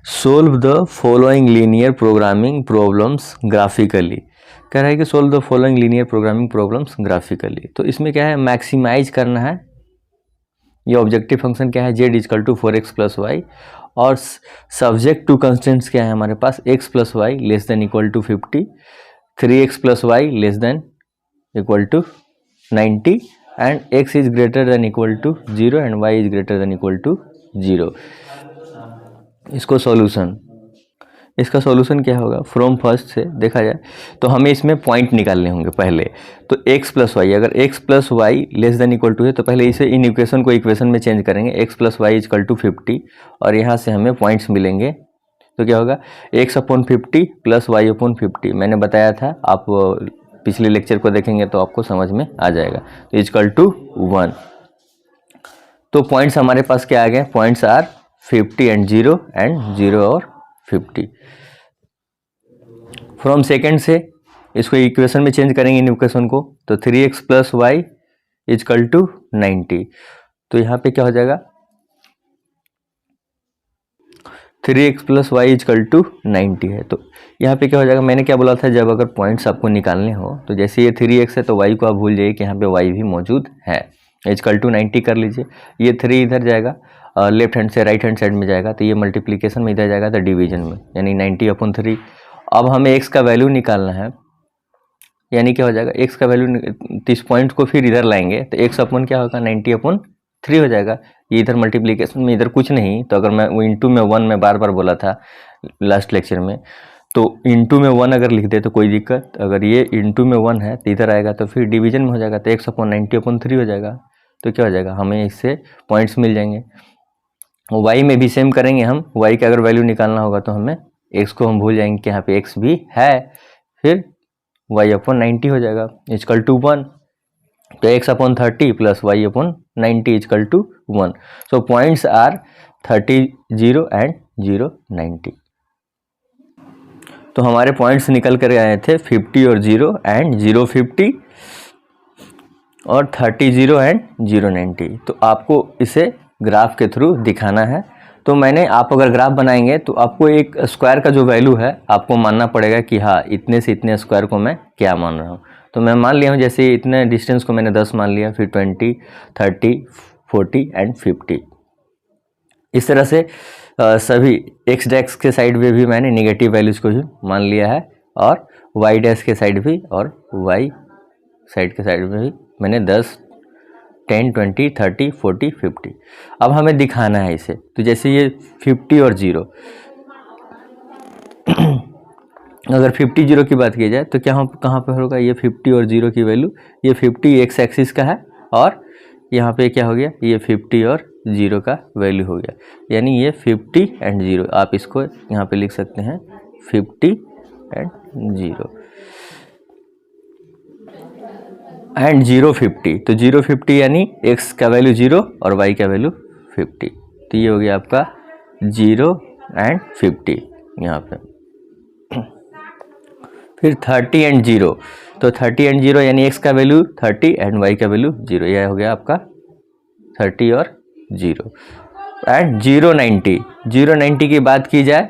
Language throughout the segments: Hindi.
Solve the following linear programming problems graphically. कह रहा है कि solve the following linear programming problems graphically. तो इसमें क्या है, मैक्सिमाइज करना है। ये ऑब्जेक्टिव फंक्शन क्या है, z is equal to 4x plus y, और सब्जेक्ट टू कंस्टेंट्स क्या है हमारे पास, x plus y less than equal to 50, 3x plus y less than equal to 90 and x is greater than equal to 0 and y is greater than equal to 0। इसको सॉल्यूशन, इसका सॉल्यूशन क्या होगा, फ्रॉम फर्स्ट से देखा जाए तो हमें इसमें पॉइंट निकालने होंगे पहले। तो x प्लस वाई, अगर x plus y less than equal to है तो पहले इसे इन इक्वेशन को इक्वेशन में चेंज करेंगे, x plus y is equal to 50, और यहाँ से हमें पॉइंट्स मिलेंगे। तो क्या होगा, x upon 50 plus y upon 50, मैंने बताया था, आप पिछले लेक्चर को देखेंगे तो आपको समझ में आ जाएगा। तो इजकल टू 1। तो पॉइंट्स हमारे पास क्या आ गए, पॉइंट्स आर 50 एंड 0 एंड 0 और 50। फ्रॉम सेकेंड से इसको इक्वेशन में चेंज करेंगे इन इक्वेशन को, तो 3x plus y is equal to 90। तो यहाँ पे क्या हो जाएगा, 3x plus y is equal to 90 है। तो यहाँ पे क्या हो जाएगा, मैंने क्या बोला था, जब अगर पॉइंट्स आपको निकालने हो तो जैसे ये 3x है तो y को आप भूल जाइए कि यहाँ पे y भी मौजूद है, इजकल टू 90 कर लीजिए। ये 3 इधर जाएगा, लेफ्ट हैंड से राइट हैंड साइड में जाएगा, तो ये मल्टीप्लिकेशन में इधर जाएगा तो डिवीजन में, यानी 90 अपॉन 3। अब हमें x का वैल्यू निकालना है, यानी क्या हो जाएगा, x का वैल्यू, इस पॉइंट को फिर इधर लाएंगे तो x अपॉन क्या होगा, 90 अपॉन 3 हो जाएगा। ये इधर मल्टीप्लिकेशन में, इधर कुछ नहीं, तो अगर मैं इंटू में 1 में बार बार बोला था लास्ट लेक्चर में, तो इंटू में 1 अगर लिख दे तो कोई दिक्कत, अगर ये इंटू में 1 है तो इधर आएगा तो फिर डिवीजन में हो जाएगा, तो x अपॉन 90 अपॉन 3 हो जाएगा। तो क्या हो जाएगा, हमें इससे पॉइंट्स मिल जाएंगे। y में भी सेम करेंगे हम, y का अगर वैल्यू निकालना होगा तो हमें x को हम भूल जाएंगे कि यहाँ पे x भी है, फिर y अपॉन 90 हो जाएगा इजकल टू 1। तो x upon 30 plus y upon 90 is equal to 1। So points are 30, 0 and 0, 90। तो हमारे पॉइंट्स निकल कर आए थे 50 और 0 एंड 0, 50 और 30, 0 एंड 0, 90। तो आपको इसे ग्राफ के थ्रू दिखाना है। तो मैंने, आप अगर ग्राफ बनाएंगे तो आपको एक स्क्वायर का जो वैल्यू है आपको मानना पड़ेगा कि हाँ, इतने से इतने स्क्वायर को मैं क्या मान रहा हूँ। तो मैं मान लिया हूँ, जैसे इतने डिस्टेंस को मैंने 10 मान लिया, फिर 20, 30, 40 एंड 50। इस तरह से सभी एक्स डैक्स के साइड में भी मैंने नेगेटिव वैल्यूज़ को भी मान लिया है, और वाई डैश के साइड भी और वाई साइड के साइड में भी मैंने 10, 10, 20, 30, 40, 50। अब हमें दिखाना है इसे, तो जैसे ये 50 और 0, अगर 50, 0 की बात की जाए तो क्या हम कहाँ पे होगा, ये 50 और 0 की वैल्यू, ये 50 एक्स एक्सिस का है, और यहाँ पे क्या हो गया, ये 50 और 0 का वैल्यू हो गया, यानी ये 50 एंड 0। आप इसको यहाँ पे लिख सकते हैं 50 एंड 0 एंड 0, 50। तो 0, 50 यानी x का वैल्यू 0 और y का वैल्यू 50। तो ये हो गया आपका 0 एंड 50 यहाँ पे। फिर 30 एंड 0, तो 30 एंड 0 यानी x का वैल्यू 30 एंड y का वैल्यू 0, यह हो गया आपका 30 और 0 एंड 0, 90। 0, 90 की बात की जाए,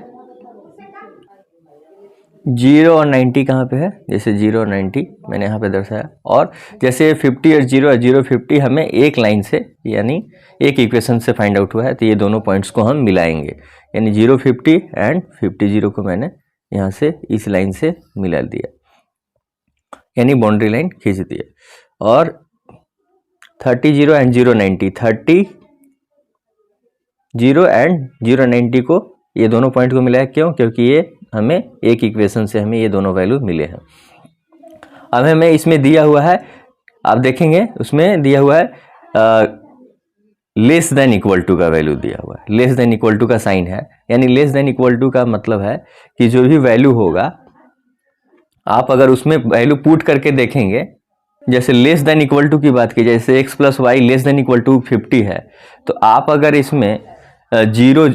0 और 90 कहाँ पे है, जैसे 0 और 90 मैंने यहाँ पे दर्शाया, और जैसे 50 और 0 और 0, 50 हमें एक लाइन से, यानी एक इक्वेशन से फाइंड आउट हुआ है, तो ये दोनों पॉइंट्स को हम मिलाएंगे, यानी 0, 50 एंड 50, 0 को मैंने यहाँ से इस लाइन से मिला दिया, यानी बाउंड्री लाइन खींच दिया। और 30, 0 एंड 0, 90, 30, 0 एंड 0, 90 को, ये दोनों पॉइंट को मिलाया, क्यों, क्योंकि ये हमें एक इक्वेशन से हमें ये दोनों वैल्यू मिले हैं। अब हमें इसमें दिया हुआ है, आप देखेंगे उसमें दिया हुआ है लेस देन इक्वल टू का वैल्यू दिया हुआ है, लेस देन इक्वल टू का साइन है, यानी लेस देन इक्वल टू का मतलब है कि जो भी वैल्यू होगा, आप अगर उसमें वैल्यू पुट करके देखेंगे, जैसे लेस देन इक्वल टू की बात की, जैसे x plus y less than equal to 50 है, तो आप अगर इसमें 0,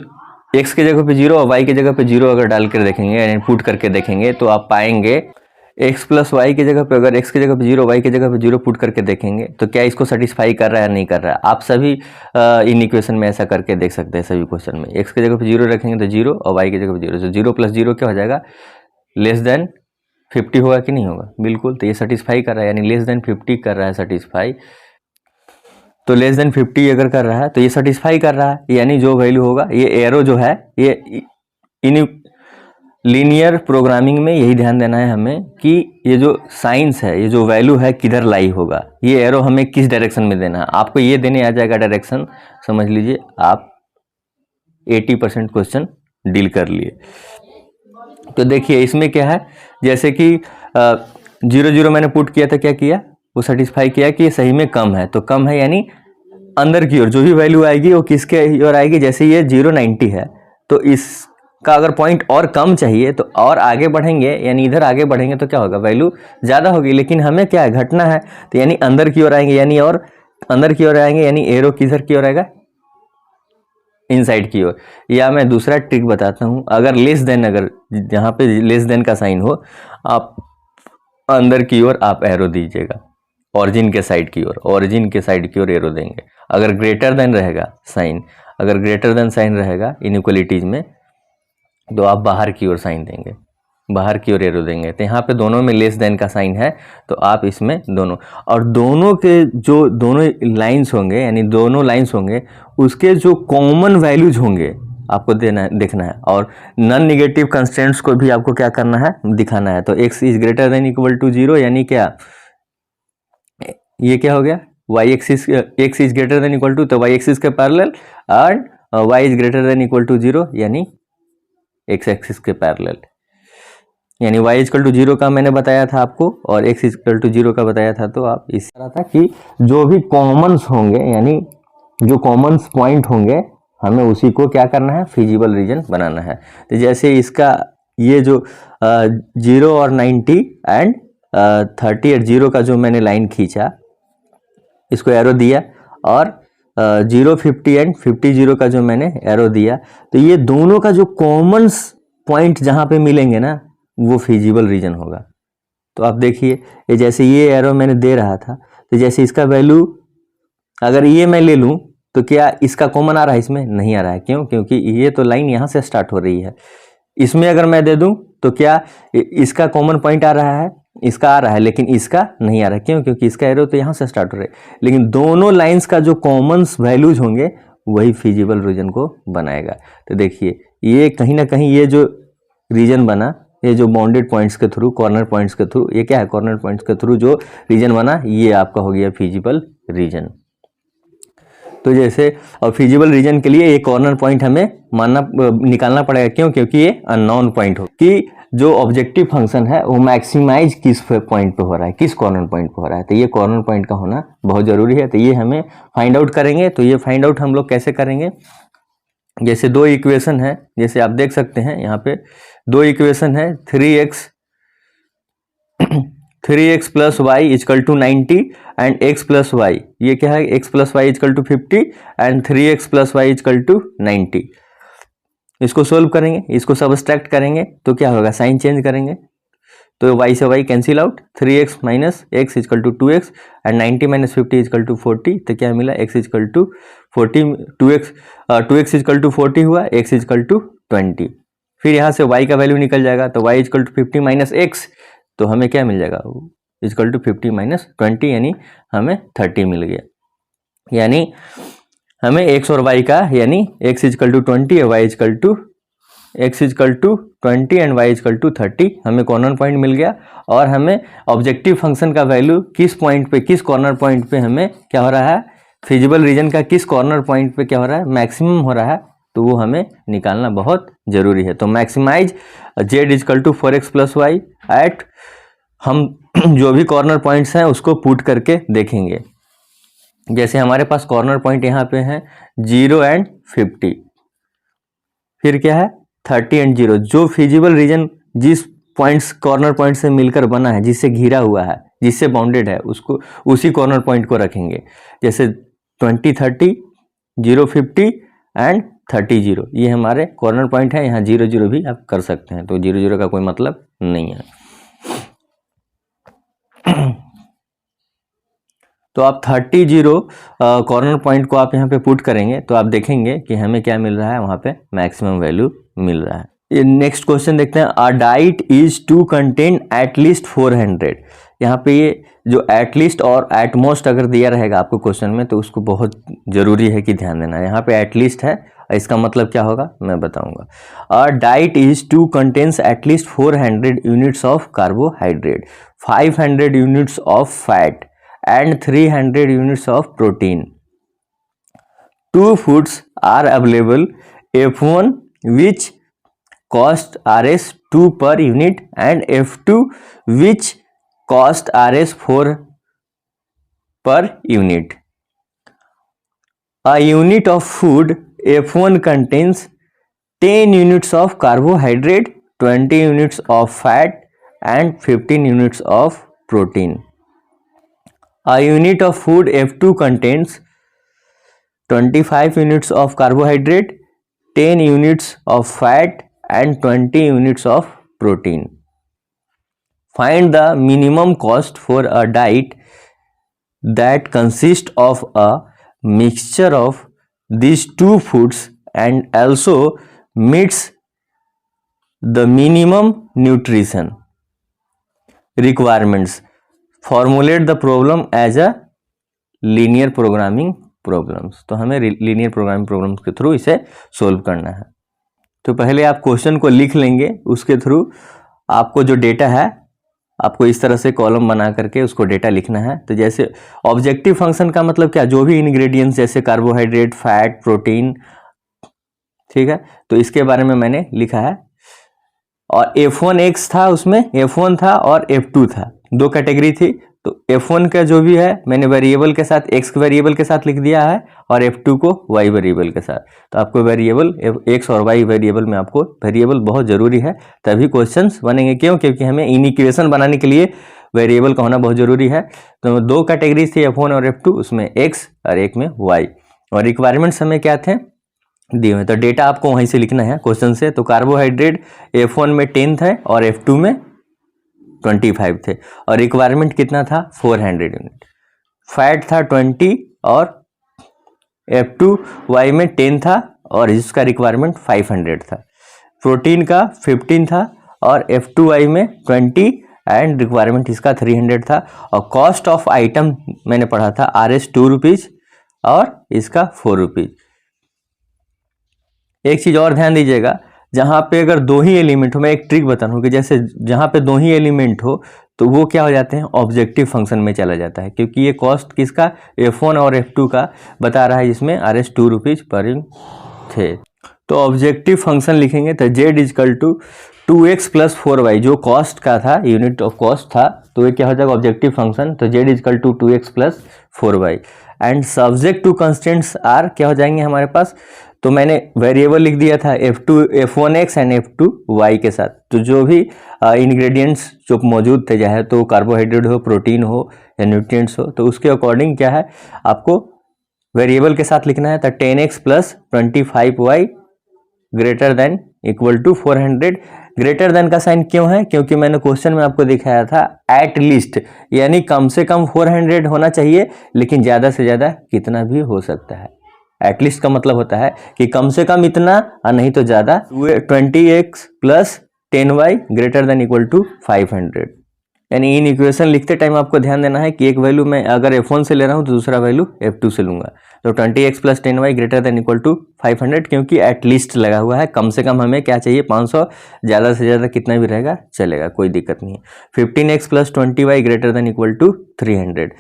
x के जगह पे 0 और y के जगह पे 0 अगर डाल कर देखेंगे, यानी पुट करके देखेंगे, तो आप पाएंगे x प्लस वाई की जगह पे अगर x की जगह पे 0, y की जगह पे 0 पुट करके देखेंगे तो क्या इसको सेटिस्फाई कर रहा है नहीं कर रहा है। आप सभी इन इक्वेशन में ऐसा करके देख सकते हैं। सभी क्वेश्चन में x की जगह पे 0 रखेंगे तो 0 और y की जगह पे 0, तो 0 प्लस 0 क्या हो जाएगा, लेस देन 50 होगा कि नहीं होगा, बिल्कुल। तो ये सेटिस्फाई कर रहा है, यानी लेस देन 50 कर रहा है सेटिस्फाई। तो लेस देन 50 अगर कर रहा है तो ये सेटिस्फाई कर रहा है, यानी जो वैल्यू होगा, ये एरो जो है ये इन लीनियर प्रोग्रामिंग में यही ध्यान देना है हमें कि ये जो साइंस है, ये जो वैल्यू है किधर लाई होगा, ये एरो हमें किस डायरेक्शन में देना है। आपको ये देने आ जाएगा डायरेक्शन, समझ लीजिए आप 80% क्वेश्चन डील कर लिए। तो देखिए इसमें क्या है, जैसे कि 0 मैंने पुट किया था, क्या किया, वो सेटिस्फाई किया कि ये सही में कम है, तो कम है यानी अंदर की ओर जो भी वैल्यू आएगी वो किसके ओर आएगी। जैसे ये 090 है तो इसका अगर पॉइंट और कम चाहिए तो और आगे बढ़ेंगे, यानी इधर आगे बढ़ेंगे तो क्या होगा, वैल्यू ज़्यादा होगी। लेकिन हमें क्या है, घटना है, तो यानी अंदर की ओर आएंगे, यानी और अंदर की ओर आएंगे, यानी एरो किधर की ओर आएगा, इनसाइड की ओर। या मैं दूसरा ट्रिक बताता हूँ, अगर लेस देन, अगर जहाँ पे लेस देन का साइन हो, आप अंदर की ओर आप एरो दीजिएगा, ऑरिजिन के साइड की ओर, ऑरिजिन के साइड की ओर एरो देंगे। अगर ग्रेटर देन रहेगा साइन, अगर ग्रेटर देन साइन रहेगा इनइक्वलिटीज में, तो आप बाहर की ओर साइन देंगे, बाहर की ओर एरो देंगे। तो यहाँ पे दोनों में लेस देन का साइन है, तो आप इसमें दोनों, और दोनों के जो दोनों लाइंस होंगे, यानी दोनों लाइंस होंगे, उसके जो कॉमन वैल्यूज होंगे आपको देखना है। और नॉन नेगेटिव कंस्टेंट्स को भी आपको क्या करना है, दिखाना है। तो x is greater than equal to 0, यानी क्या, ये क्या हो गया, y axis, x is greater than equal to, तो y एक्सिस के parallel, and y is greater than equal to 0, यानी x एक्सिस के पैरेलल। यानी y इक्वल टू 0 का मैंने बताया था आपको, और x इक्वल टू 0 का बताया था। तो आप इस तरह था कि जो भी कॉमन्स होंगे, यानी जो कॉमन्स पॉइंट होंगे, हमें उसी को क्या करना है, फिजिबल रीजन बनाना है। तो जैसे इसका ये जो 0 और 90 एंड 30 और 0 का जो मैंने लाइन खींचा, इसको एरो दिया, और 0 50 एंड 50 0 का जो मैंने एरो दिया, तो ये दोनों का जो कॉमन्स पॉइंट जहाँ पे मिलेंगे ना, वो फिजिबल रीजन होगा। तो आप देखिए, ये जैसे ये एरो मैंने दे रहा था, तो जैसे इसका वैल्यू अगर ये मैं ले लूँ तो क्या इसका कॉमन आ रहा है, इसमें नहीं आ रहा है। क्यों, क्योंकि ये तो लाइन यहाँ से स्टार्ट हो रही है। इसमें अगर मैं दे दूँ तो क्या इसका कॉमन पॉइंट आ रहा है, इसका आ रहा है, लेकिन इसका नहीं आ रहा है। क्यों, क्योंकि इसका एरो तो यहाँ से स्टार्ट हो रहा है। लेकिन दोनों लाइंस का जो कॉमन वैल्यूज होंगे वही फिजिबल रीजन को बनाएगा। तो देखिए ये कहीं ना कहीं ये जो रीजन बना, ये जो बाउंडेड पॉइंट्स के थ्रू, कॉर्नर पॉइंट्स के थ्रू, ये क्या है, कॉर्नर पॉइंट्स के थ्रू जो रीजन बना, ये आपका हो गया फिजिबल रीजन। तो जैसे, और फिजिबल रीजन के लिए ये कॉर्नर पॉइंट हमें निकालना पड़ेगा। क्यों, क्योंकि ये अननोन पॉइंट हो, कि जो ऑब्जेक्टिव फंक्शन है वो मैक्सिमाइज किस पॉइंट पे हो रहा है, किस कॉर्नर पॉइंट पे हो रहा है। तो ये कॉर्नर पॉइंट का होना बहुत जरूरी है। तो ये हमें फाइंड आउट करेंगे। तो ये फाइंड आउट हम लोग कैसे करेंगे, जैसे दो इक्वेशन है, जैसे आप देख सकते हैं यहाँ पे दो इक्वेशन है, 3x plus y is equal to 90 and x plus y, ये क्या है, x plus y is equal to 50 and 3x plus y is equal to 90। इसको सोल्व करेंगे, इसको सब्सट्रैक्ट करेंगे तो क्या होगा, साइन चेंज करेंगे तो y से y cancel out, 3x minus x is equal to 2x and 90 minus 50 is equal to 40। तो क्या मिला, x is equal to 40, 2x is equal to 40 हुआ, x इजकल टू 20। फिर यहाँ से y का वैल्यू निकल जाएगा, तो y is equal to 50 minus x, तो हमें क्या मिल जाएगा, इजकल टू 50 माइनस 20, यानी हमें 30 मिल गया। यानी हमें x और y का, यानी x इजकल टू 20 और y is equal to x is equal to 20 and y is equal to 30 हमें कॉर्नर पॉइंट मिल गया। और हमें ऑब्जेक्टिव फंक्शन का वैल्यू किस पॉइंट पे, किस कॉर्नर पॉइंट पे हमें क्या हो रहा है, फिजिबल रीजन का किस कॉर्नर पॉइंट पे क्या हो रहा है, मैक्सिमम हो रहा है, तो वो हमें निकालना बहुत जरूरी है। तो maximize z is equal to 4x plus y at, हम जो भी कॉर्नर पॉइंट्स हैं उसको पुट करके देखेंगे। जैसे हमारे पास कॉर्नर पॉइंट यहाँ पे हैं 0 एंड 50, फिर क्या है 30 एंड 0। जो फिजिबल रीजन जिस पॉइंट्स, कॉर्नर पॉइंट से मिलकर बना है, जिससे घिरा हुआ है, जिससे बाउंडेड है, उसको उसी कॉर्नर पॉइंट को रखेंगे। जैसे 20 30, 0 50 एंड 30 0, ये हमारे कॉर्नर पॉइंट है। यहाँ 0 0 भी आप कर सकते हैं, तो 0 0 का कोई मतलब नहीं है। तो आप 30 कॉर्नर पॉइंट को आप यहाँ पे पुट करेंगे तो आप देखेंगे कि हमें क्या मिल रहा है, वहाँ पे मैक्सिमम वैल्यू मिल रहा है। नेक्स्ट क्वेश्चन देखते हैं। A diet is to contain at least 400। यहाँ पे ये जो एटलीस्ट और एटमोस्ट अगर दिया रहेगा आपको क्वेश्चन में तो उसको बहुत ज़रूरी है कि ध्यान देना। यहाँ पे एटलीस्ट है, इसका मतलब क्या होगा मैं बताऊंगा। A diet is to contains at least 400 units of carbohydrate, 500 units of fat and 300 units of protein. Two foods are available, F1 which cost Rs 2 per unit and F2 which cost Rs 4 per unit. A unit of food F1 contains 10 units of carbohydrate, 20 units of fat and 15 units of protein. A unit of food F2 contains 25 units of carbohydrate, 10 units of fat and 20 units of protein. Find the minimum cost for a diet that consists of a mixture of these two foods and also meets the minimum nutrition requirements. Formulate the problem as a linear programming problems. तो हमें लीनियर प्रोग्रामिंग प्रॉब्लम्स के थ्रू इसे सोल्व करना है। तो पहले आप क्वेश्चन को लिख लेंगे, उसके थ्रू आपको जो डेटा है आपको इस तरह से कॉलम बना करके उसको डेटा लिखना है। तो जैसे ऑब्जेक्टिव फंक्शन का मतलब क्या, जो भी इंग्रेडिएंट्स जैसे कार्बोहाइड्रेट, फैट, प्रोटीन, ठीक है, तो इसके बारे में मैंने लिखा है। और F1X था, उसमें F1 था और F2 था, दो कैटेगरी थी। तो F1 का जो भी है मैंने वेरिएबल के साथ X वेरिएबल के साथ लिख दिया है और F2 को Y वेरिएबल के साथ। तो आपको वेरिएबल X और Y वेरिएबल में आपको वेरिएबल बहुत ज़रूरी है, तभी क्वेश्चंस बनेंगे। क्यों? क्योंकि हमें इन इक्वेशन बनाने के लिए वेरिएबल का होना बहुत ज़रूरी है। तो दो कैटेगरी थी F1 और F2, उसमें X और एक में Y। और रिक्वायरमेंट्स हमें क्या थे दिए हुए, तो डेटा आपको वहीं से लिखना है क्वेश्चन से। तो कार्बोहाइड्रेट F1 में 10 थे और F2 में 25 थे और रिक्वायरमेंट कितना था 400 यूनिट। फैट था 20 और F2 Y में 10 था और इसका रिक्वायरमेंट 500 था। प्रोटीन का 15 था और F2 Y में 20 एंड रिक्वायरमेंट इसका 300 था। और कॉस्ट ऑफ आइटम मैंने पढ़ा था Rs 2 रुपीज़ और इसका 4 रुपीज़। एक चीज़ और ध्यान दीजिएगा, जहाँ पे अगर दो ही एलिमेंट हो, मैं एक ट्रिक बता रहा हूँ कि जैसे जहाँ पे दो ही एलिमेंट हो तो वो क्या हो जाते हैं, ऑब्जेक्टिव फंक्शन में चला जाता है, क्योंकि ये कॉस्ट किसका F1 और F2 का बता रहा है, जिसमें Rs 2 रुपीज़ पर यूनिट थे। तो ऑब्जेक्टिव फंक्शन लिखेंगे तो Z is equal to 2x plus 4y, जो कॉस्ट का था, यूनिट ऑफ कॉस्ट था, तो ये क्या हो जाएगा ऑब्जेक्टिव फंक्शन। तो Z is equal to 2x plus 4y and subject to constants are क्या हो जाएंगे हमारे पास। तो मैंने वेरिएबल लिख दिया था F1X एंड F2Y के साथ। तो जो भी इंग्रेडिएंट्स जो मौजूद थे, चाहे तो कार्बोहाइड्रेट हो, प्रोटीन हो या न्यूट्रिएंट्स हो, तो उसके अकॉर्डिंग क्या है आपको वेरिएबल के साथ लिखना है। तो 10x plus 25y greater than equal to 400। Greater than का साइन क्यों है? क्योंकि मैंने क्वेश्चन में आपको दिखाया था एट लीस्ट, यानी कम से कम 400 होना चाहिए, लेकिन ज़्यादा से ज़्यादा कितना भी हो सकता है। एटलीस्ट का मतलब होता है कि कम से कम इतना और नहीं तो ज़्यादा। 20x plus 10y greater than equal to 500। यानी इन इक्वेशन लिखते टाइम आपको ध्यान देना है कि एक वैल्यू मैं अगर F1 से ले रहा हूँ तो दूसरा वैल्यू F2 से लूँगा। तो 20x plus 10y greater than equal to 500, क्योंकि एटलीस्ट लगा हुआ है, कम से कम हमें क्या चाहिए 500, ज़्यादा से ज़्यादा कितना भी रहेगा चलेगा, कोई दिक्कत नहीं है। 15x plus 20y greater than equal to 300।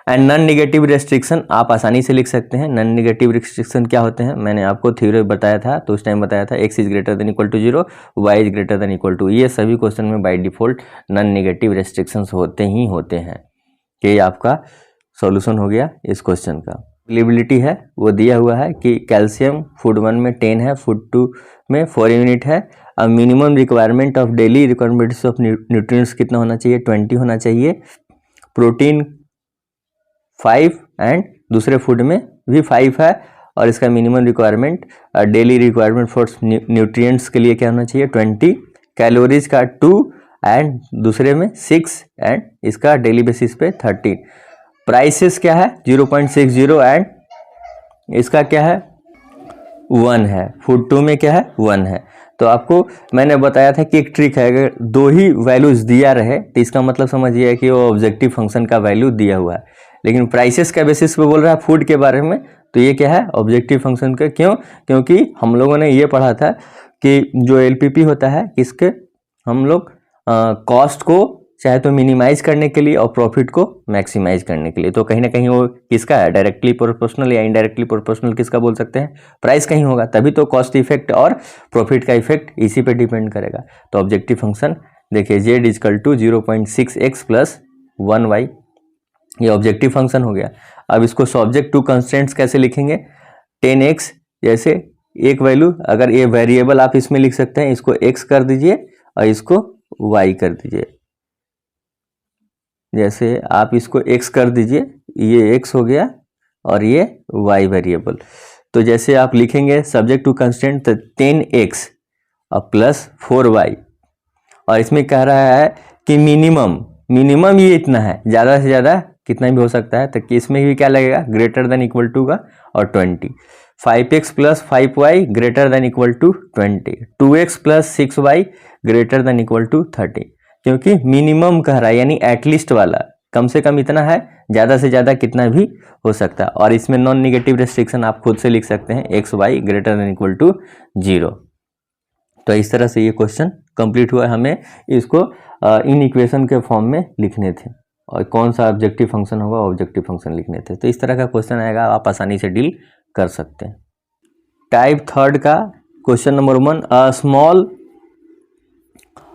And non negative restriction आप आसानी से लिख सकते हैं। नॉन नेगेटिव रेस्ट्रिक्शन क्या होते हैं, मैंने आपको थ्योरी बताया था, तो उस टाइम बताया था x is greater than equal to 0, y is greater than equal to. ये सभी क्वेश्चन में by default non negative restrictions होते ही होते हैं। कि ये आपका सॉल्यूशन हो गया इस क्वेश्चन का। अवेलेबिलिटी है वो दिया हुआ है कि कैल्शियम फूड 1 में 10 है, फूड 2 में 4 यूनिट है। अब minimum requirement of daily requirements of nutrients कितना होना चाहिए, 20 होना चाहिए। प्रोटीन 5 एंड दूसरे फूड में भी 5 है, और इसका minimum requirement daily requirement for nutrients के लिए क्या होना चाहिए 20। कैलोरीज का 2 एंड दूसरे में 6 एंड इसका डेली बेसिस पे 13। प्राइसेस क्या है 0.60 एंड इसका क्या है 1 है। फूड 2 में क्या है 1 है। तो आपको मैंने बताया था कि एक ट्रिक है, अगर दो ही वैल्यूज दिया रहे तो इसका मतलब समझिए कि वो ऑब्जेक्टिव फंक्शन का वैल्यू दिया हुआ है, लेकिन प्राइसेस का बेसिस पे बोल रहा है फूड के बारे में, तो ये क्या है ऑब्जेक्टिव फंक्शन का। क्यों? क्योंकि हम लोगों ने ये पढ़ा था कि जो एलपीपी होता है इसके हम लोग कॉस्ट को चाहे तो मिनिमाइज करने के लिए और प्रॉफिट को मैक्सिमाइज करने के लिए, तो कहीं ना कहीं वो किसका है डायरेक्टली प्रोपोर्शनल या इनडायरेक्टली प्रोपोर्शनल किसका बोल सकते हैं, प्राइस कहीं होगा, तभी तो कॉस्ट इफेक्ट और प्रॉफिट का इफेक्ट इसी पे डिपेंड करेगा। तो ऑब्जेक्टिव फंक्शन देखिए z is equal to 0.6x plus 1y, ये ऑब्जेक्टिव फंक्शन हो गया। अब इसको सब्जेक्ट टू कंस्ट्रेंट्स कैसे लिखेंगे, 10x, जैसे एक वैल्यू अगर ये वेरिएबल आप इसमें लिख सकते हैं, इसको x कर दीजिए और इसको y कर दीजिए। जैसे आप इसको x कर दीजिए, ये x हो गया और ये y वेरिएबल। तो जैसे आप लिखेंगे सब्जेक्ट टू कंस्टेंट 10x और प्लस 4y, और इसमें कह रहा है कि मिनिमम ये इतना है, ज़्यादा से ज़्यादा कितना भी हो सकता है, तो इसमें भी क्या लगेगा ग्रेटर देन इक्वल टू का और 20। 5x plus 5y greater than equal to 20, 2x plus 6y greater than equal to 30, क्योंकि मिनिमम कह रहा है यानी एटलीस्ट वाला, कम से कम इतना है, ज़्यादा से ज़्यादा कितना भी हो सकता है। और इसमें नॉन निगेटिव रेस्ट्रिक्शन आप खुद से लिख सकते हैं, x y greater than equal to 0। तो इस तरह से ये क्वेश्चन कंप्लीट हुआ। हमें इसको इन इक्वेशन के फॉर्म में लिखने थे और कौन सा ऑब्जेक्टिव फंक्शन होगा ऑब्जेक्टिव फंक्शन लिखने थे। तो इस तरह का क्वेश्चन आएगा, आप आसानी से डील कर सकते हैं। टाइप थर्ड का question number 1,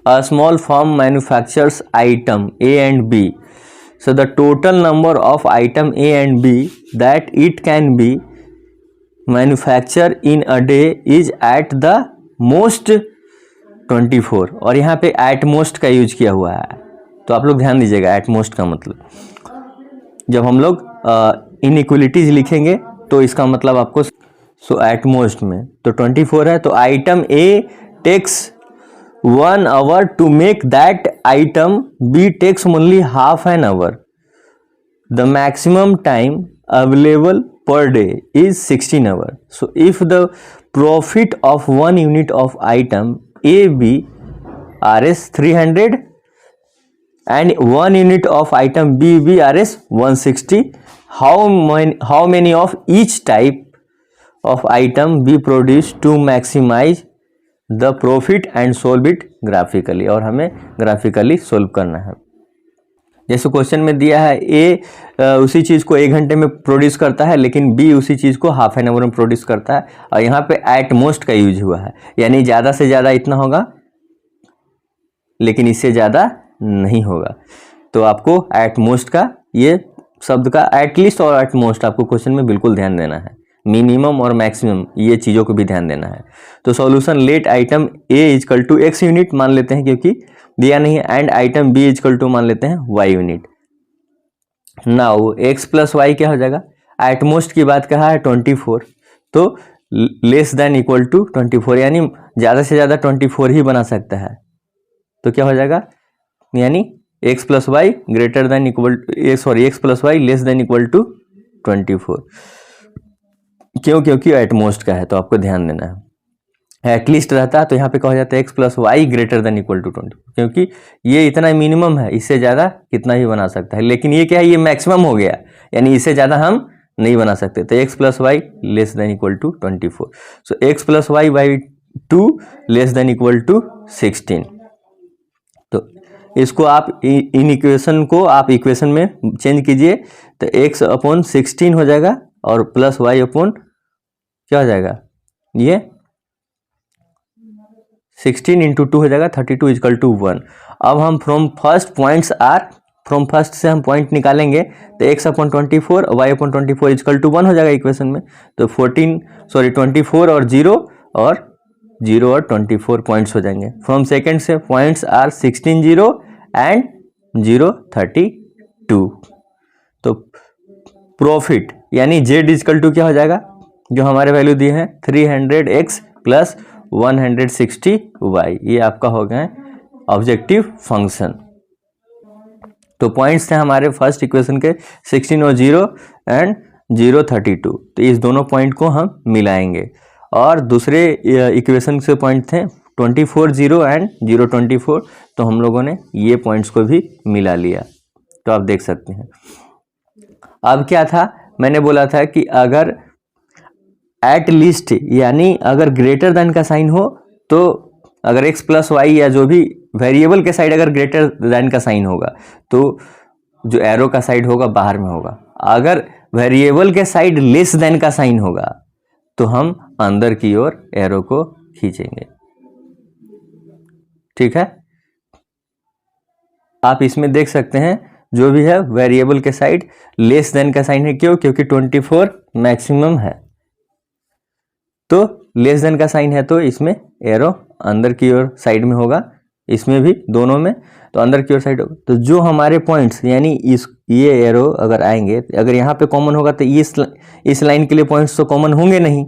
a small firm manufactures item A and B, so the total number of item A and B that it can be manufactured in a day is at the most 24, और यहाँ पे at most का यूज किया हुआ है, तो आप लोग ध्यान दीजिएगा। at most का मतलब जब हम लोग इनइक्वलिटीज लिखेंगे तो इसका मतलब आपको at most में तो 24 है, तो item A takes 1 hour to make that item B takes only half an hour. The maximum time available per day is 16 hours. So if the profit of 1 unit of item AB Rs 300 and 1 unit of item BB Rs 160, how many of each type of item be produced to maximize the profit and solve it graphically, और हमें ग्राफिकली सोल्व करना है। जैसे क्वेश्चन में दिया है ए उसी चीज़ को 1 घंटे में प्रोड्यूस करता है, लेकिन बी उसी चीज़ को हाफ एन आवर में प्रोड्यूस करता है, और यहाँ पे एट मोस्ट का यूज हुआ है, यानी ज़्यादा से ज़्यादा इतना होगा लेकिन इससे ज़्यादा नहीं होगा। तो आपको एट मोस्ट का ये शब्द का एटलीस्ट और एट मोस्ट आपको क्वेश्चन में बिल्कुल ध्यान देना है, मिनिमम और मैक्सिमम ये चीज़ों को भी ध्यान देना है। तो solution let item A is equal to x unit मान लेते हैं क्योंकि दिया नहीं है, and item B is equal to मान लेते हैं y unit. Now x plus y क्या हो जाएगा, एटमोस्ट की बात कहा है 24, तो लेस देन इक्वल टू 24, यानी ज़्यादा से ज़्यादा 24 ही बना सकता है। तो क्या हो जाएगा, यानी x plus y greater than equal x plus y less than equal to 24। क्यों? क्योंकि एटमोस्ट का है, तो आपको ध्यान देना है। एटलीस्ट रहता तो यहाँ पे कहा जाता है x plus y greater than equal to 20, क्योंकि ये इतना मिनिमम है, इससे ज़्यादा कितना भी बना सकता है, लेकिन ये क्या है, ये मैक्सिमम हो गया, यानी इससे ज़्यादा हम नहीं बना सकते। तो x plus y less than equal to 24, so x plus y by 2 less than equal to 16। तो इसको आप इन इक्वेशन को आप इक्वेशन में चेंज कीजिए, तो एक्स अपॉन 16 हो जाएगा और प्लस वाई अपॉन क्या हो जाएगा, ये 16 इंटू 2 हो जाएगा 32 इजकल टू 1। अब हम फ्रॉम फर्स्ट से हम पॉइंट निकालेंगे, तो x upon 24 y upon 24 is equal to 1 हो जाएगा इक्वेशन में। तो 24 और 0 और 24 पॉइंट्स हो जाएंगे। फ्रॉम सेकेंड से पॉइंट्स आर 16 0 एंड 0 32। तो प्रॉफिट यानी जेड इजकल टू क्या हो जाएगा, जो हमारे वैल्यू दिए हैं 300x प्लस 160y, ये आपका हो गया है ऑब्जेक्टिव फंक्शन। तो पॉइंट्स थे हमारे फर्स्ट इक्वेशन के 16 और 0 एंड 032। तो इस दोनों पॉइंट को हम मिलाएंगे। और दूसरे इक्वेशन से पॉइंट थे 24 0 एंड 024। तो हम लोगों ने ये पॉइंट्स को भी मिला लिया। तो आप देख सकते हैं। अब क्या था, मैंने बोला था कि अगर एट लीस्ट यानी अगर ग्रेटर देन का साइन हो, तो अगर x प्लस वाई या जो भी वेरिएबल के साइड अगर ग्रेटर देन का साइन होगा तो जो एरो का साइड होगा बाहर में होगा। अगर वेरिएबल के साइड लेस देन का साइन होगा तो हम अंदर की ओर एरो को खींचेंगे। ठीक है, आप इसमें देख सकते हैं जो भी है वेरिएबल के साइड लेस देन का साइन है। क्यों? क्योंकि 24 मैक्सिमम है, तो लेस देन का साइन है तो इसमें एरो अंदर की ओर साइड में होगा, इसमें भी दोनों में तो अंदर की ओर साइड होगा। तो जो हमारे पॉइंट्स यानी ये एरो अगर आएंगे, अगर यहाँ पे कॉमन होगा तो इस लाइन के लिए पॉइंट्स तो कॉमन होंगे नहीं।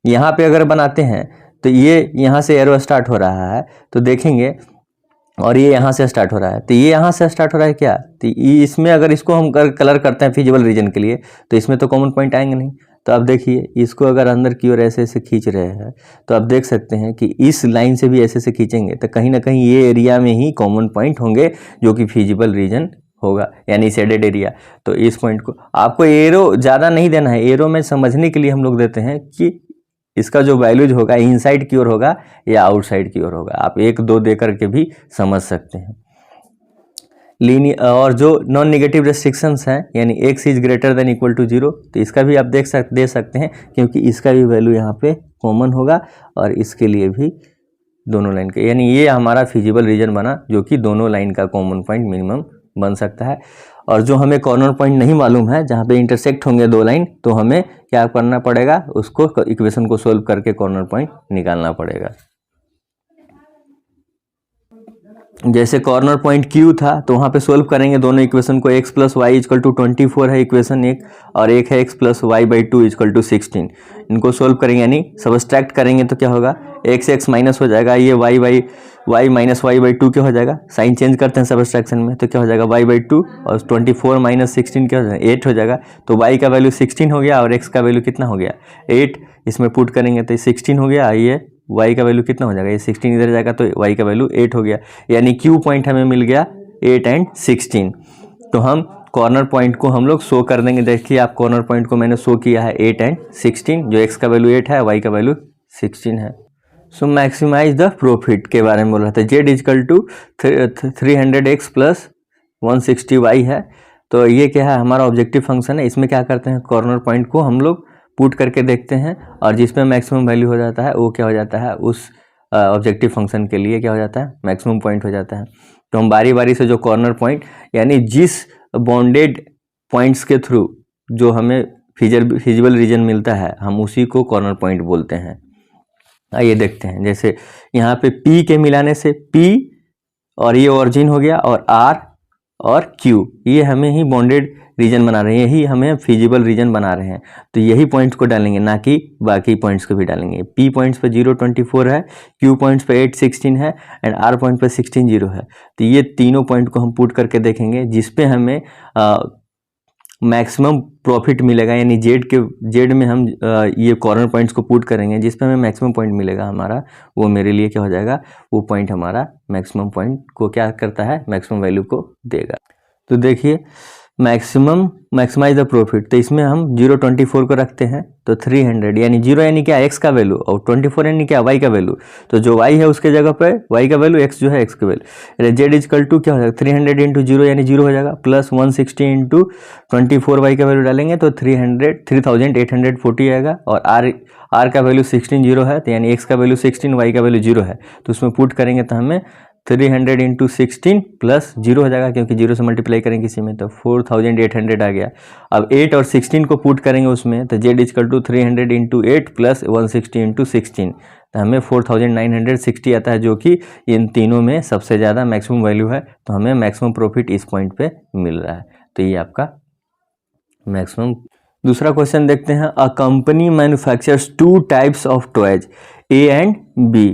यहाँ पे अगर बनाते हैं तो ये यहाँ से एरो स्टार्ट हो रहा है तो देखेंगे, और ये यहाँ से स्टार्ट हो रहा है तो ये यहाँ से स्टार्ट हो रहा है क्या, तो इसमें अगर इसको हम कलर करते हैं फिजिबल रीजन के लिए तो इसमें तो कॉमन पॉइंट आएंगे नहीं। तो आप देखिए इसको अगर अंदर की ओर ऐसे ऐसे खींच रहे हैं तो आप देख सकते हैं कि इस लाइन से भी ऐसे ऐसे खींचेंगे तो कहीं ना कहीं ये एरिया में ही कॉमन पॉइंट होंगे जो कि फिजिबल रीजन होगा यानी शेडेड एरिया। तो इस पॉइंट को आपको एरो ज़्यादा नहीं देना है, एरो में समझने के लिए हम लोग देते हैं कि इसका जो वैल्यूज होगा इनसाइड की ओर होगा या आउटसाइड की ओर होगा। आप 1 2 दे करके भी समझ सकते हैं। और जो नॉन नेगेटिव रेस्ट्रिक्शंस हैं यानी x is greater than equal to 0, तो इसका भी आप दे सकते हैं क्योंकि इसका भी वैल्यू यहाँ पे कॉमन होगा और इसके लिए भी दोनों लाइन का, यानी ये हमारा फिजिबल रीजन बना जो कि दोनों लाइन का कॉमन पॉइंट मिनिमम बन सकता है। और जो हमें कॉर्नर पॉइंट नहीं मालूम है जहाँ पे इंटरसेक्ट होंगे दो लाइन, तो हमें क्या करना पड़ेगा, उसको इक्वेशन को सोल्व करके कॉर्नर पॉइंट निकालना पड़ेगा। जैसे कॉर्नर पॉइंट Q था तो वहाँ पे सोल्व करेंगे दोनों इक्वेशन को, x plus y is equal to 24 है इक्वेशन एक, और एक है x plus y by 2 is equal to 16। इनको सोल्व करेंगे यानी सब्सट्रैक्ट करेंगे तो क्या होगा, x माइनस हो जाएगा, ये y माइनस वाई बाई 2 क्या हो जाएगा, साइन चेंज करते हैं सब्सट्रैक्शन में तो क्या हो जाएगा y बाई 2, और 24 माइनस 16 क्या हो जाएगा 8 हो जाएगा। तो y का वैल्यू 16 हो गया और x का वैल्यू कितना हो गया 8, इसमें पुट करेंगे तो 16 हो गया, ये y का वैल्यू कितना हो जाएगा, ये 16 इधर जाएगा तो y का वैल्यू 8 हो गया, यानी Q पॉइंट हमें मिल गया 8 एंड 16। तो हम कॉर्नर पॉइंट को हम लोग शो कर देंगे। देखिए आप कॉर्नर पॉइंट को मैंने शो किया है 8 एंड 16, जो x का वैल्यू 8 है y का वैल्यू 16 है। सो मैक्सिमाइज द प्रॉफिट के बारे में बोल रहा था, z is equal to 300x plus 160y है। तो ये क्या है, हमारा ऑब्जेक्टिव फंक्शन है। इसमें क्या करते हैं, कॉर्नर पॉइंट को हम लोग पुट करके देखते हैं और जिसमें मैक्सिमम वैल्यू हो जाता है वो क्या हो जाता है, उस ऑब्जेक्टिव फंक्शन के लिए क्या हो जाता है, मैक्सिमम पॉइंट हो जाता है। तो हम बारी बारी से जो कॉर्नर पॉइंट यानी जिस बॉन्डेड पॉइंट्स के थ्रू जो हमें फिजिबल रीजन मिलता है हम उसी को कॉर्नर पॉइंट बोलते हैं। आइए देखते हैं, जैसे यहाँ पे P के मिलाने से P और ये ऑरिजिन हो गया और R और Q ये हमें ही बॉन्डेड रीजन बना रहे हैं, यही हमें फिजिबल रीजन बना रहे हैं। तो यही पॉइंट्स को डालेंगे, ना कि बाकी पॉइंट्स को भी डालेंगे। P पॉइंट्स पे 024 है, Q पॉइंट्स पे 816 है एंड R पॉइंट पे 160 है। तो ये तीनों पॉइंट को हम पुट करके देखेंगे जिसपे हमें मैक्सिमम प्रॉफिट मिलेगा, यानी जेड में हम ये कॉर्नर पॉइंट्स को पुट करेंगे जिसपे हमें मैक्सिमम पॉइंट मिलेगा हमारा, वो मेरे लिए क्या हो जाएगा, वो पॉइंट हमारा मैक्सिमम पॉइंट को क्या करता है, मैक्सिमम वैल्यू को देगा। तो देखिए मैक्सिमाइज द प्रॉफिट, तो इसमें हम 024 को रखते हैं तो 300 यानी 0 यानी क्या x का वैल्यू और 24 यानी क्या y का वैल्यू। तो जो y है उसके जगह पे y का वैल्यू, x जो है x का वैल्यू, z इजकल टू क्या हो जाएगा 300 इंटू 0 यानी 0 हो जाएगा, प्लस 160 इंटू 24 y का वैल्यू डालेंगे तो 3840 आएगा, और r का वैल्यू 16 0 है तो यानी x का वैल्यू 16 y का वैल्यू 0 है। तो उसमें पुट करेंगे तो हमें 300 इंटू 16 प्लस 0 हो जाएगा क्योंकि 0 से मल्टीप्लाई करेंगे किसी में तो 4800 आ गया। अब 8 और 16 को पुट करेंगे उसमें तो z is equal to 300 into 8 plus 160 into 16 तो हमें 4960 आता है, जो कि इन तीनों में सबसे ज़्यादा मैक्सिमम वैल्यू है। तो हमें मैक्सिमम प्रॉफिट इस पॉइंट पे मिल रहा है। तो ये आपका मैक्सिमम। दूसरा क्वेश्चन देखते हैं, a company manufactures 2 types of toys A and B।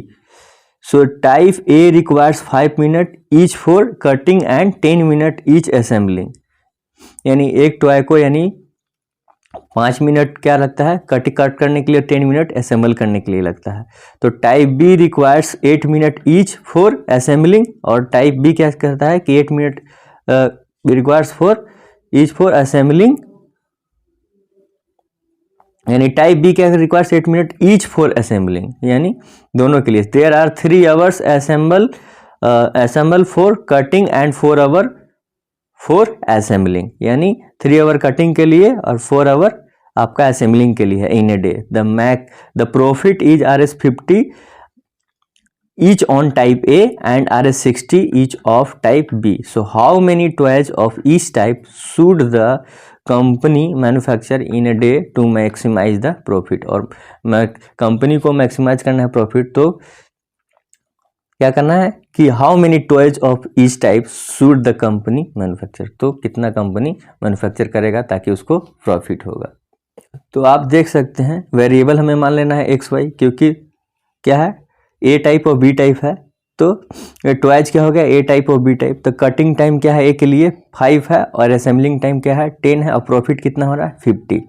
So type A requires 5 minute each for cutting and 10 minute each assembling, यानी एक टॉय को यानी 5 मिनट क्या लगता है कट करने के लिए, 10 मिनट असेंबल करने के लिए लगता है। तो type B requires 8 minute each for assembling, और टाइप बी क्या करता है कि 8 minute requires for each for assembling, यानी टाइप बी क्या requires 8 minute each for assembling, यानी दोनों के लिए। There are 3 hours assemble for cutting and 4 hour for assembling, यानी 3 आवर कटिंग के लिए और 4 आवर आपका असेंबलिंग के लिए है in a day. The profit is Rs50 each on type A and Rs60 each of type B. So how many toys of each type should the company manufacture in a day to maximize the profit? और कंपनी को मैक्सिमाइज करना है प्रॉफिट, तो क्या करना है कि how many toys of each type should the company manufacture, तो कितना कंपनी मैन्युफैक्चर करेगा ताकि उसको प्रॉफिट होगा। तो आप देख सकते हैं वेरिएबल हमें मान लेना है एक्स वाई, क्योंकि क्या है ए टाइप और बी टाइप है, तो टॉयज क्या हो गया ए टाइप और बी टाइप। तो कटिंग टाइम क्या है ए के लिए 5 है और असेंबलिंग टाइम क्या है 10 है, और प्रॉफिट कितना हो रहा है 50।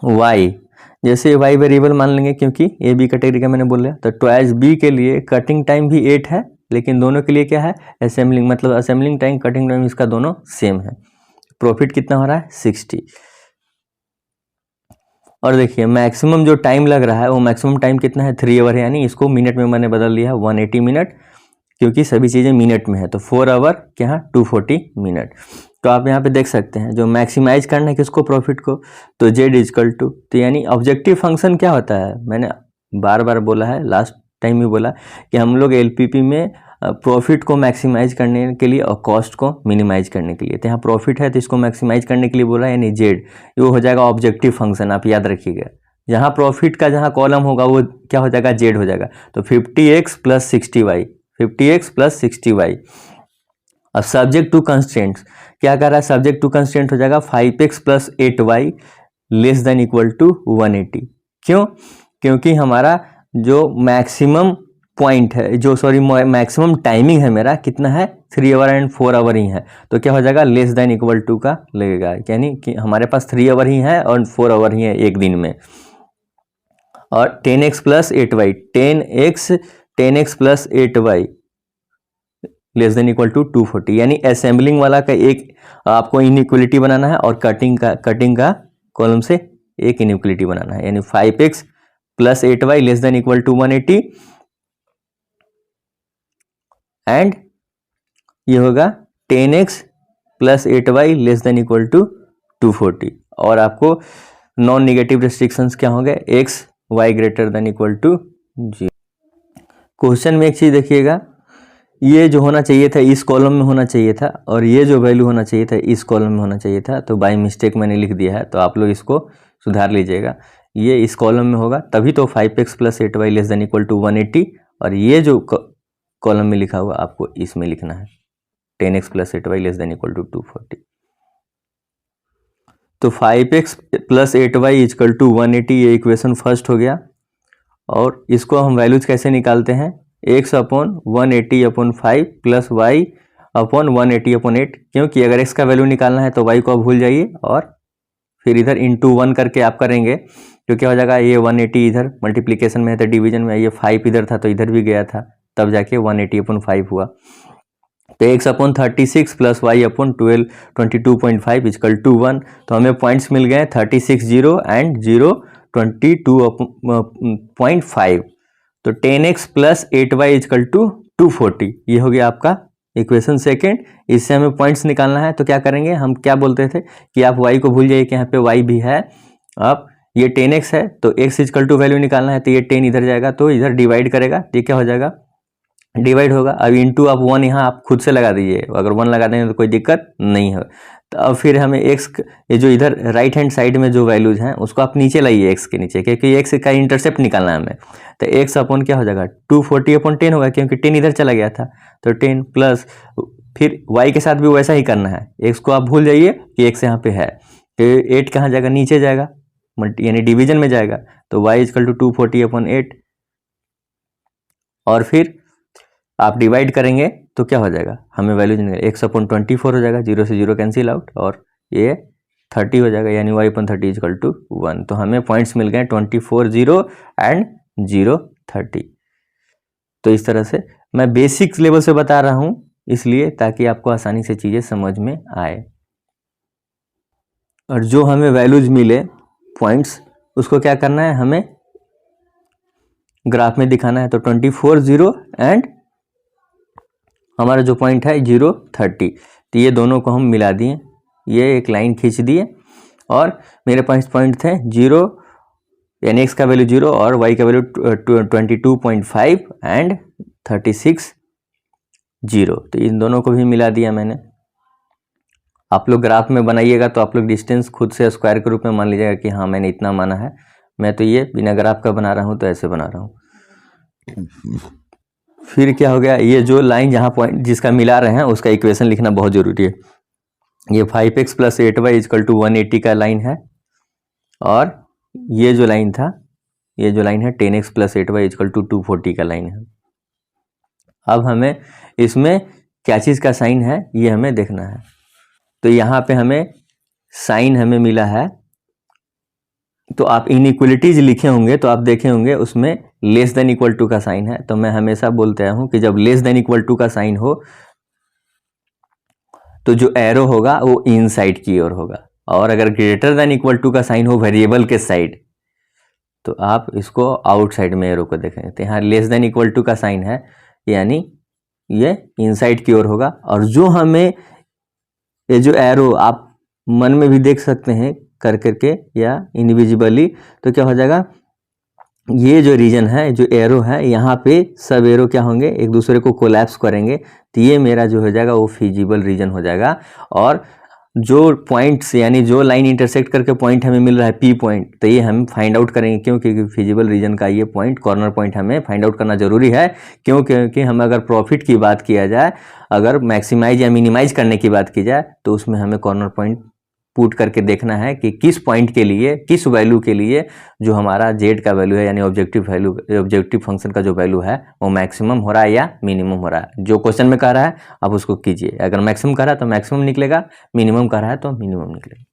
वाई, जैसे वाई वेरिएबल मान लेंगे क्योंकि ए बी कैटेगरी का मैंने बोला, तो टॉयज बी के लिए कटिंग टाइम भी 8 है, लेकिन दोनों के लिए क्या है असेंबलिंग, मतलब असेंबलिंग टाइम कटिंग टाइम इसका दोनों सेम है। प्रॉफिट कितना हो रहा है 60। और देखिए मैक्सिमम जो टाइम लग रहा है वो मैक्सिमम टाइम कितना है 3 आवर है, यानी इसको मिनट में मैंने बदल दिया है 180 मिनट, क्योंकि सभी चीज़ें मिनट में है। तो 4 आवर क्या है 240 मिनट। तो आप यहाँ पे देख सकते हैं जो मैक्सिमाइज करना है किसको प्रॉफिट को, तो जेड इजकल टू, तो यानी ऑब्जेक्टिव फंक्शन क्या होता है, मैंने बार बार बोला है, लास्ट टाइम भी बोला कि हम लोग एलपीपी में प्रॉफिट को मैक्सिमाइज करने के लिए और कॉस्ट को मिनिमाइज करने के लिए, तो यहाँ प्रॉफिट है तो इसको मैक्सिमाइज करने के लिए बोला, यानी जेड ये हो जाएगा ऑब्जेक्टिव फंक्शन, आप याद रखिएगा। जहाँ प्रॉफिट का जहाँ कॉलम होगा वो क्या हो जाएगा जेड हो जाएगा। तो 50x plus 60y, 50x plus 60y। अब सब्जेक्ट टू कंस्टेंट्स क्या कर रहा है, सब्जेक्ट टू कंस्टेंट हो जाएगा 5x plus 8y less than equal to 180। क्यों, क्योंकि हमारा जो मैक्सिमम पॉइंट है, जो सॉरी मैक्सिमम टाइमिंग है मेरा कितना है 3 आवर एंड 4 आवर ही है, तो क्या हो जाएगा लेस देन इक्वल टू का लगेगा, यानी कि हमारे पास 3 आवर ही है और 4 आवर ही है एक दिन में। और 10x plus 8y, 10x plus 8y less than equal to 240, यानी असेंबलिंग वाला का एक आपको इनइक्वलिटी बनाना है और कटिंग का कॉलम से एक इनइक्वलिटी बनाना है, यानी 5x plus 8y less than equal to 180 and ये होगा 10x plus 8y less than equal to 240। और आपको नॉन निगेटिव रेस्ट्रिक्शंस क्या होंगे, x y greater than equal to 0। Question में एक चीज देखिएगा, ये जो होना चाहिए था इस कॉलम में होना चाहिए था, और ये जो वैल्यू होना चाहिए था इस कॉलम में होना चाहिए था, तो बाय मिस्टेक मैंने लिख दिया है, तो आप लोग इसको सुधार लीजिएगा। ये इस कॉलम में होगा तभी तो 5x plus 8y less than equal to 180, और ये जो कॉलम में लिखा हुआ आपको इसमें लिखना है 10x plus 8y less than equal to 240। तो 5x plus 8y equal to 180, ये इक्वेशन फर्स्ट हो गया। और इसको हम वैल्यूज कैसे निकालते हैं, x upon 180 upon 5 plus y upon 180 upon 8, क्योंकि अगर x का वैल्यू निकालना है तो y को आप भूल जाइए और फिर इधर इंटू 1 करके आप करेंगे, तो क्या हो जाएगा ये 180 इधर मल्टीप्लीकेशन में है तो डिवीजन में, ये 5 इधर था तो इधर भी गया था, तब जाके 180 अपॉन 5 हुआ। तो x upon 36 plus y upon 22.5 equal to 1, तो हमें पॉइंट्स मिल गए 36 0 एंड 0 22.5। तो 10x plus 8y equal to 240, ये हो गया आपका इक्वेशन सेकेंड। इससे हमें पॉइंट्स निकालना है, तो क्या करेंगे, हम क्या बोलते थे कि आप y को भूल जाइए कि यहाँ पे y भी है। अब ये 10x है तो x इक्वल टू वैल्यू निकालना है, तो ये 10 इधर जाएगा तो इधर डिवाइड करेगा, तो ये क्या हो जाएगा डिवाइड होगा। अब इंटू आप 1 यहाँ आप खुद से लगा दीजिए, अगर 1 लगा देंगे तो कोई दिक्कत नहीं है। तो अब फिर हमें x ये जो इधर राइट हैंड साइड में जो वैल्यूज हैं उसको आप नीचे लाइए x के नीचे, क्योंकि x का इंटरसेप्ट निकालना है हमें। तो x अपॉन क्या हो जाएगा 240 अपॉन 10 होगा, क्योंकि 10 इधर चला गया था, तो 10 प्लस फिर y के साथ भी वैसा ही करना है, x को आप भूल जाइए कि x यहाँ पे है, तो 8 कहाँ जाएगा नीचे जाएगा यानी डिवीजन में जाएगा, तो y इक्वल टू 240 अपॉन 8 और फिर आप डिवाइड करेंगे तो क्या हो जाएगा, हमें वैल्यू x/24 हो जाएगा, 0 से 0 कैंसिल आउट, और ये 30 हो जाएगा, यानी y/30 इक्वल टू 1। तो हमें पॉइंट्स मिल गए 24, 0 एंड 0, 30। तो इस तरह से मैं बेसिक लेवल से बता रहा हूँ, इसलिए ताकि आपको आसानी से चीज़ें समझ में आए। और जो हमें वैल्यूज मिले पॉइंट्स, उसको क्या करना है, हमें ग्राफ में दिखाना है। तो 24, 0 एंड हमारा जो पॉइंट है 0, 30, तो ये दोनों को हम मिला दिए, ये एक लाइन खींच दिए, और मेरे पास पॉइंट थे 0 यानी x का वैल्यू 0 और y का वैल्यू 22.5 एंड 36, 0। तो इन दोनों को भी मिला दिया मैंने। आप लोग ग्राफ में बनाइएगा तो आप लोग डिस्टेंस खुद से स्क्वायर के रूप में मान लीजिएगा कि हाँ मैंने इतना माना है। मैं तो ये बिना ग्राफ का बना रहा हूँ, तो ऐसे बना रहा हूँ। फिर क्या हो गया, ये जो लाइन जहाँ पॉइंट जिसका मिला रहे हैं उसका इक्वेशन लिखना बहुत जरूरी है। ये 5x + 8y = 180 का लाइन है, और ये जो लाइन था, ये जो लाइन है 10x + 8y = 240 का लाइन है। अब हमें इसमें क्या चीज़ का साइन है ये हमें देखना है। तो यहाँ पे हमें साइन हमें मिला है, तो आप इनइक्वलिटीज लिखे होंगे तो आप देखे होंगे उसमें लेस देन इक्वल टू का साइन है। तो मैं हमेशा बोलते आया हूँ कि जब लेस देन इक्वल टू का साइन हो तो जो एरो होगा वो इनसाइड की ओर होगा, और अगर ग्रेटर देन इक्वल टू का साइन हो वेरिएबल के साइड, तो आप इसको आउटसाइड में एरो को देखें। तो यहाँ लेस देन इक्वल टू का साइन है, यानी ये इनसाइड की ओर होगा। और जो हमें ये जो एरो आप मन में भी देख सकते हैं कर करके या इनविजिबली, तो क्या हो जाएगा, ये जो रीजन है, जो एरो है, यहाँ पे सब एरो क्या होंगे, एक दूसरे को कोलैप्स करेंगे। तो ये मेरा जो हो जाएगा वो फिजिबल रीजन हो जाएगा। और जो पॉइंट्स यानी जो लाइन इंटरसेक्ट करके पॉइंट हमें मिल रहा है P पॉइंट, तो ये हम फाइंड आउट करेंगे। क्यों? क्योंकि फिजिबल रीजन का ये पॉइंट, कॉर्नर पॉइंट हमें फाइंड आउट करना जरूरी है। क्यों? क्योंकि हम अगर प्रॉफिट की बात किया जाए, अगर मैक्सिमाइज या मिनिमाइज करने की बात की जाए, तो उसमें हमें कॉर्नर पॉइंट पुट करके देखना है कि किस पॉइंट के लिए, किस वैल्यू के लिए जो हमारा जेड का वैल्यू है, यानी ऑब्जेक्टिव वैल्यू, ऑब्जेक्टिव फंक्शन का जो वैल्यू है वो मैक्सिमम हो रहा है या मिनिमम हो रहा है। जो क्वेश्चन में कह रहा है आप उसको कीजिए। अगर मैक्सिमम कह रहा है तो मैक्सिमम निकलेगा, मिनिमम कह रहा है तो मिनिमम निकलेगा।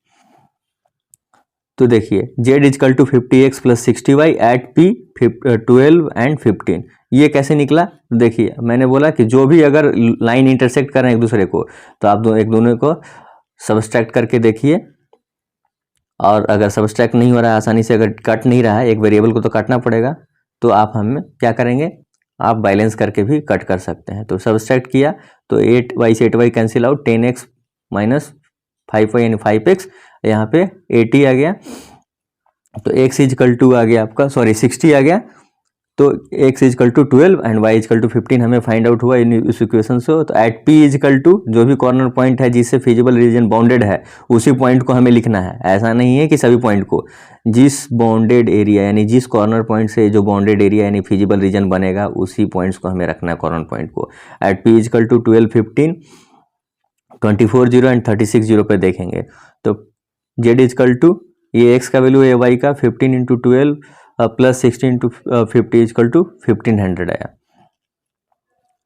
तो देखिए Z = 50x + 60y eight P 12 and 15, ये कैसे निकला? देखिए मैंने बोला कि जो भी अगर लाइन इंटरसेक्ट कर रहे हैं एक दूसरे को, तो आप एक दोनों को सबस्ट्रैक्ट करके देखिए। और अगर सबस्ट्रैक्ट नहीं हो रहा है आसानी से, अगर कट नहीं रहा है, एक वेरिएबल को तो काटना पड़ेगा, तो आप हमें क्या करेंगे, आप बैलेंस करके भी कट कर सकते हैं। तो सबस्ट्रैक्ट किया तो 8y से 8y cancel out, 10x - 5y यानी 5x, यहाँ पे 80 आ गया। तो x = आ गया आपका, सॉरी 60 आ गया। तो x = 12 एंड y = 15 हमें फाइंड आउट हुआ इस इक्वेशन से। तो एट P = जो भी कॉर्नर पॉइंट है जिससे फिजिबल रीजन बाउंडेड है, उसी पॉइंट को हमें लिखना है। ऐसा नहीं है कि सभी पॉइंट को, जिस बाउंडेड एरिया यानी जिस कॉर्नर पॉइंट से जो बाउंडेड एरिया यानी फिजिबल रीजन बनेगा, उसी पॉइंट्स को हमें रखना है कॉर्नर पॉइंट को। एट P = 12, 15, 24, 0 एंड 36, 0 पे देखेंगे। तो z = ये x का वैल्यू है, y का 15 × 12 + 16 × 50 = 1500 आया।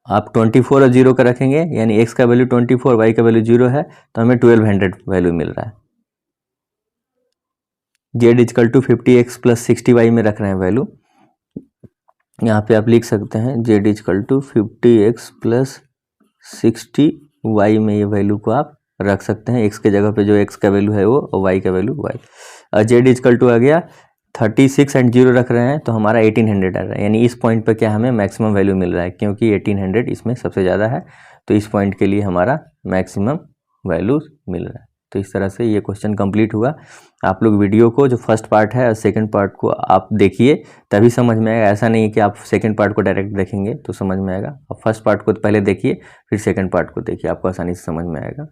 आप 24 और 0 का रखेंगे, यानी x का वैल्यू 24, y का वैल्यू 0 है, तो हमें 1200 वैल्यू मिल रहा है। z = 50x + 60y में रख रहे हैं वैल्यू। यहाँ पे आप लिख सकते हैं z = 50x + 60y में ये वैल्यू को आप रख सकते हैं। x के जगह पे जो x का वैल्यू है वो, और y का वैल्यू y। z = आ गया 36 एंड 0 रख रहे हैं, तो हमारा 1800 आ रहा है। यानी इस पॉइंट पे क्या हमें मैक्सिमम वैल्यू मिल रहा है, क्योंकि 1800 इसमें सबसे ज़्यादा है, तो इस पॉइंट के लिए हमारा मैक्सिमम वैल्यू मिल रहा है। तो इस तरह से ये क्वेश्चन कंप्लीट हुआ। आप लोग वीडियो को, जो फर्स्ट पार्ट है और सेकंड पार्ट को आप देखिए, तभी समझ में आएगा। ऐसा नहीं है कि आप सेकंड पार्ट को डायरेक्ट देखेंगे तो समझ में आएगा। आप फर्स्ट पार्ट को पहले देखिए, फिर सेकंड पार्ट को देखिए, आपको आसानी से समझ में आएगा।